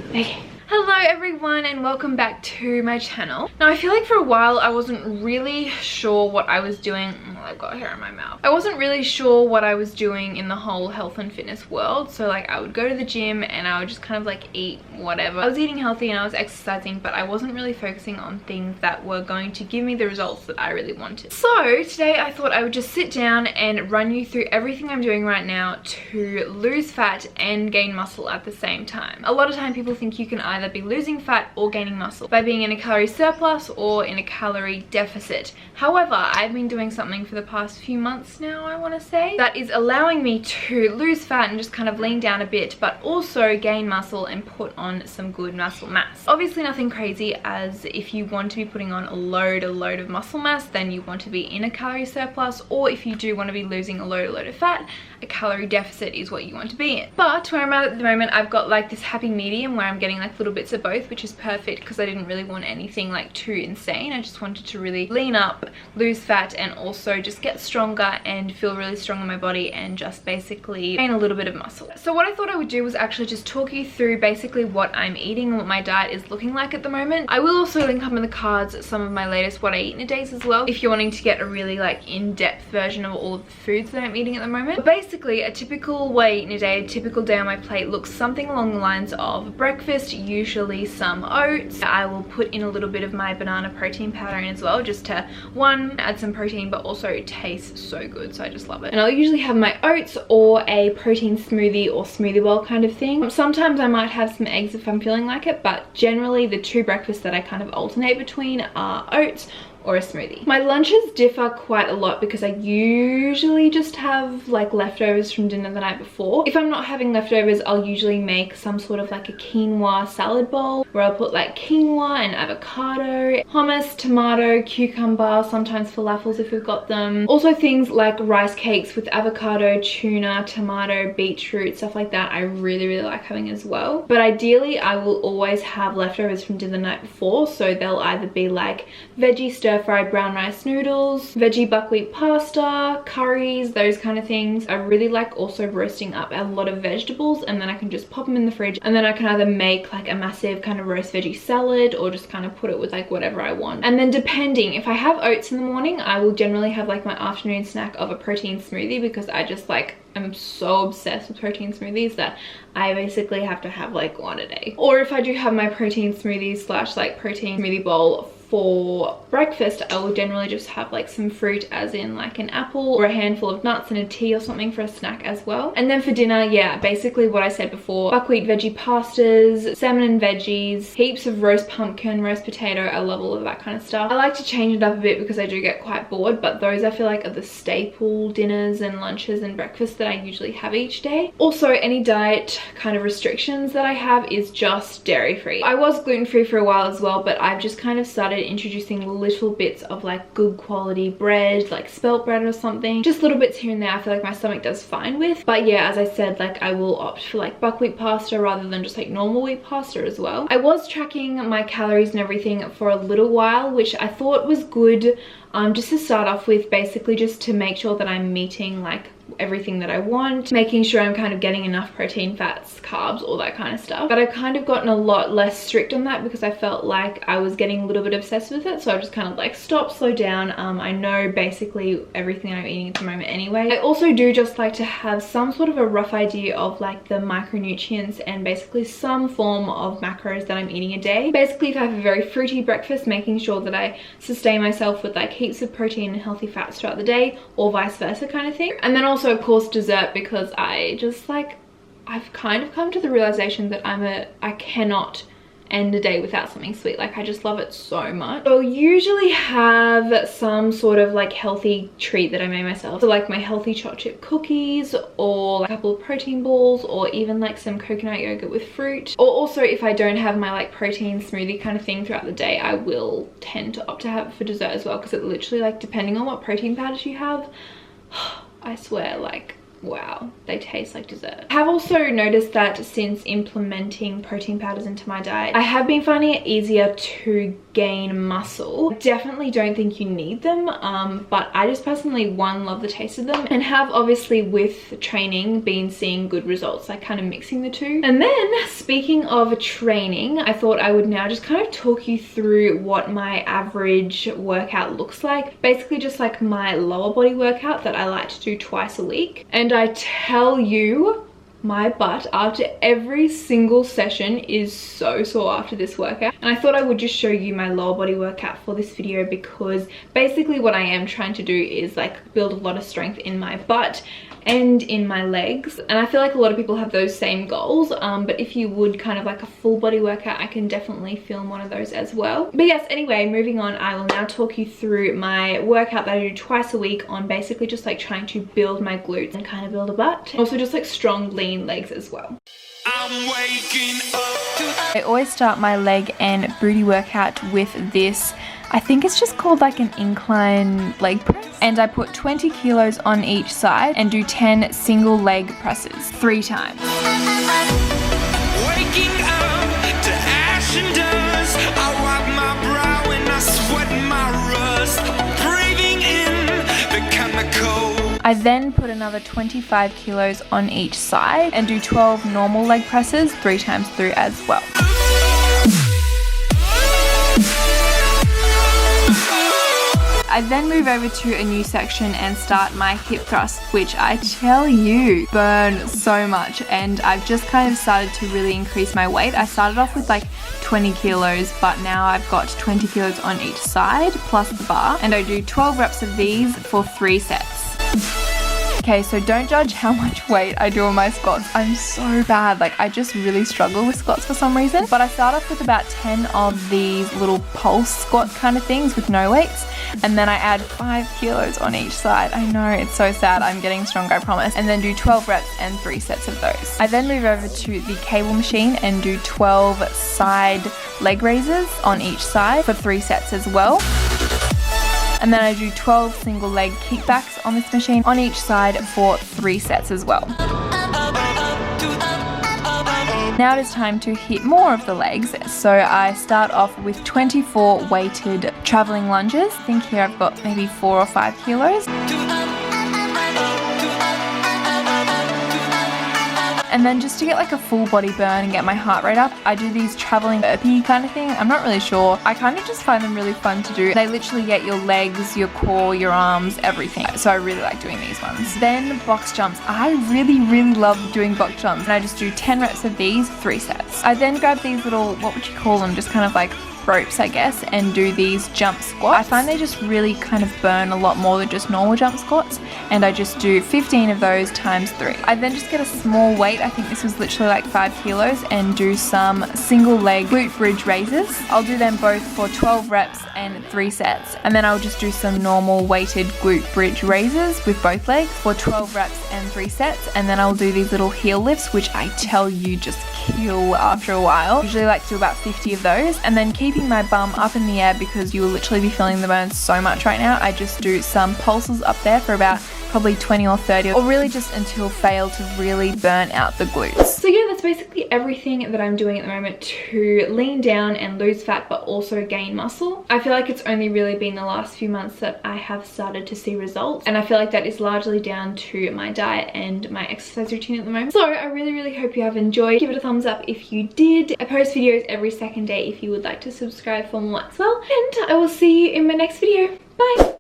Okay. Hello everyone and welcome back to my channel. Now I feel like for a while I wasn't really sure what I was doing. Oh, I've got hair in my mouth. I wasn't really sure what I was doing in the whole health and fitness world. So like I would go to the gym and I would just kind of like eat whatever. I was eating healthy and I was exercising, but I wasn't really focusing on things that were going to give me the results that I really wanted. So today I thought I would just sit down and run you through everything I'm doing right now to lose fat and gain muscle at the same time. A lot of time people think you can either be losing fat or gaining muscle by being in a calorie surplus or in a calorie deficit. However, I've been doing something for the past few months now, I want to say, that is allowing me to lose fat and just kind of lean down a bit, but also gain muscle and put on some good muscle mass. Obviously nothing crazy, as if you want to be putting on a load of muscle mass, then you want to be in a calorie surplus, or if you do want to be losing a load of fat, a calorie deficit is what you want to be in. But where I'm at the moment, I've got like this happy medium where I'm getting like little bits of both, which is perfect because I didn't really want anything like too insane. I just wanted to really lean up, lose fat, and also just get stronger and feel really strong in my body and just basically gain a little bit of muscle. So what I thought I would do was actually just talk you through basically what I'm eating and what my diet is looking like at the moment. I will also link up in the cards some of my latest what I eat in a days as well, if you're wanting to get a really like in-depth version of all of the foods that I'm eating at the moment. But basically a typical what I eat in a day, a typical day on my plate looks something along the lines of breakfast, usually some oats. I will put in a little bit of my banana protein powder in as well, just to one, add some protein, but also it tastes so good, so I just love it. And I'll usually have my oats or a protein smoothie or smoothie bowl kind of thing. Sometimes I might have some eggs if I'm feeling like it, but generally the two breakfasts that I kind of alternate between are oats or a smoothie. My lunches differ quite a lot because I usually just have like leftovers from dinner the night before. If I'm not having leftovers, I'll usually make some sort of like a quinoa salad bowl where I'll put like quinoa and avocado, hummus, tomato, cucumber, sometimes falafels if we've got them. Also things like rice cakes with avocado, tuna, tomato, beetroot, stuff like that. I really like having as well. But ideally I will always have leftovers from dinner the night before, so they'll either be like veggie stir-fried brown rice noodles, veggie buckwheat pasta, curries, those kind of things. I really like also roasting up a lot of vegetables, and then I can just pop them in the fridge, and then I can either make like a massive kind of roast veggie salad or just kind of put it with like whatever I want. And then depending, if I have oats in the morning, I will generally have like my afternoon snack of a protein smoothie, because I just like I'm so obsessed with protein smoothies that I basically have to have like one a day. Or if I do have my protein smoothies slash like protein smoothie bowl for breakfast, I will generally just have like some fruit, as in like an apple or a handful of nuts and a tea or something for a snack as well. And then for dinner, yeah, basically what I said before, buckwheat veggie pastas, salmon and veggies, heaps of roast pumpkin, roast potato. I love all of that kind of stuff. I like to change it up a bit because I do get quite bored, but those I feel like are the staple dinners and lunches and breakfasts that I usually have each day. Also, any diet kind of restrictions that I have is just dairy free. I was gluten free for a while as well, but I've just kind of started introducing little bits of like good quality bread, like spelt bread or something, just little bits here and there. I feel like my stomach does fine with. But yeah, as I said, like I will opt for like buckwheat pasta rather than just like normal wheat pasta as well. I was tracking my calories and everything for a little while, which I thought was good, just to start off with, basically just to make sure that I'm meeting like everything that I want, making sure I'm kind of getting enough protein, fats, carbs, all that kind of stuff. But I've kind of gotten a lot less strict on that because I felt like I was getting a little bit obsessed with it, so I've just kind of like stop, slow down. I know basically everything I'm eating at the moment anyway. I also do just like to have some sort of a rough idea of like the micronutrients and basically some form of macros that I'm eating a day. Basically, if I have a very fruity breakfast, making sure that I sustain myself with like heaps of protein and healthy fats throughout the day, or vice versa kind of thing. And then also of course dessert, because I just like, I've kind of come to the realization that I cannot end a day without something sweet. Like I just love it so much. So I'll usually have some sort of like healthy treat that I made myself. So like my healthy chocolate chip cookies, or like a couple of protein balls, or even like some coconut yogurt with fruit. Or also if I don't have my like protein smoothie kind of thing throughout the day, I will tend to opt to have it for dessert as well, because it literally, like, depending on what protein powders you have, I swear, like wow, they taste like dessert. I have also noticed that since implementing protein powders into my diet, I have been finding it easier to gain muscle. I definitely don't think you need them, but I just personally, one, love the taste of them, and have obviously with training been seeing good results, like kind of mixing the two. And then speaking of training, I thought I would now just kind of talk you through what my average workout looks like. Basically just like my lower body workout that I like to do twice a week. And I tell you, my butt after every single session is so sore after this workout. And I thought I would just show you my lower body workout for this video, because basically what I am trying to do is like build a lot of strength in my butt and in my legs, and I feel like a lot of people have those same goals, but if you would kind of like a full body workout, I can definitely film one of those as well. But yes, anyway, moving on, I will now talk you through my workout that I do twice a week on basically just like trying to build my glutes and kind of build a butt, also just like strong lean legs as well. I'm waking up. I always start my leg and booty workout with this, I think it's just called like an incline leg press, and I put 20 kilos on each side and do 10 single leg presses 3 times. Waking up to ash and dust, I wipe my brow and I sweat my rust, breathing in the chemical. I then put another 25 kilos on each side and do 12 normal leg presses 3 times through as well. I then move over to a new section and start my hip thrust, which I tell you burn so much, and I've just kind of started to really increase my weight. I started off with like 20 kilos, but now I've got 20 kilos on each side plus the bar, and I do 12 reps of these for 3 sets. Okay, so don't judge how much weight I do on my squats. I'm so bad. Like, I just really struggle with squats for some reason. But I start off with about 10 of these little pulse squat kind of things with no weights. And then I add 5 kilos on each side. I know, it's so sad. I'm getting stronger, I promise. And then do 12 reps and 3 sets of those. I then move over to the cable machine and do 12 side leg raises on each side for 3 sets as well. And then I do 12 single leg kickbacks on this machine on each side for 3 sets as well. Now it is time to hit more of the legs, so I start off with 24 weighted traveling lunges. I think here I've got maybe 4 or 5 kilos. And then just to get like a full body burn and get my heart rate up, I do these traveling burpee kind of thing. I'm not really sure. I kind of just find them really fun to do. They literally get your legs, your core, your arms, everything. So I really like doing these ones. Then box jumps. I really love doing box jumps. And I just do 10 reps of these, 3 sets. I then grab these little, what would you call them? Just kind of like ropes, I guess, and do these jump squats. I find they just really kind of burn a lot more than just normal jump squats, and I just do 15 of those times 3. I then just get a small weight, I think this was literally like 5 kilos, and do some single leg glute bridge raises. I'll do them both for 12 reps and 3 sets, and then I'll just do some normal weighted glute bridge raises with both legs for 12 reps and 3 sets, and then I'll do these little heel lifts, which I tell you just kill after a while. Usually like to do about 50 of those, and then keeping my bum up in the air because you will literally be feeling the burn so much right now. I just do some pulses up there for about probably 20 or 30, or really just until fail to really burn out the glutes. So yeah, that's basically everything that I'm doing at the moment to lean down and lose fat but also gain muscle. I feel like it's only really been the last few months that I have started to see results, and I feel like that is largely down to my diet and my exercise routine at the moment. So I really hope you have enjoyed. Give it a thumbs up if you did. I post videos every second day if you would like to subscribe for more as well, and I will see you in my next video. Bye!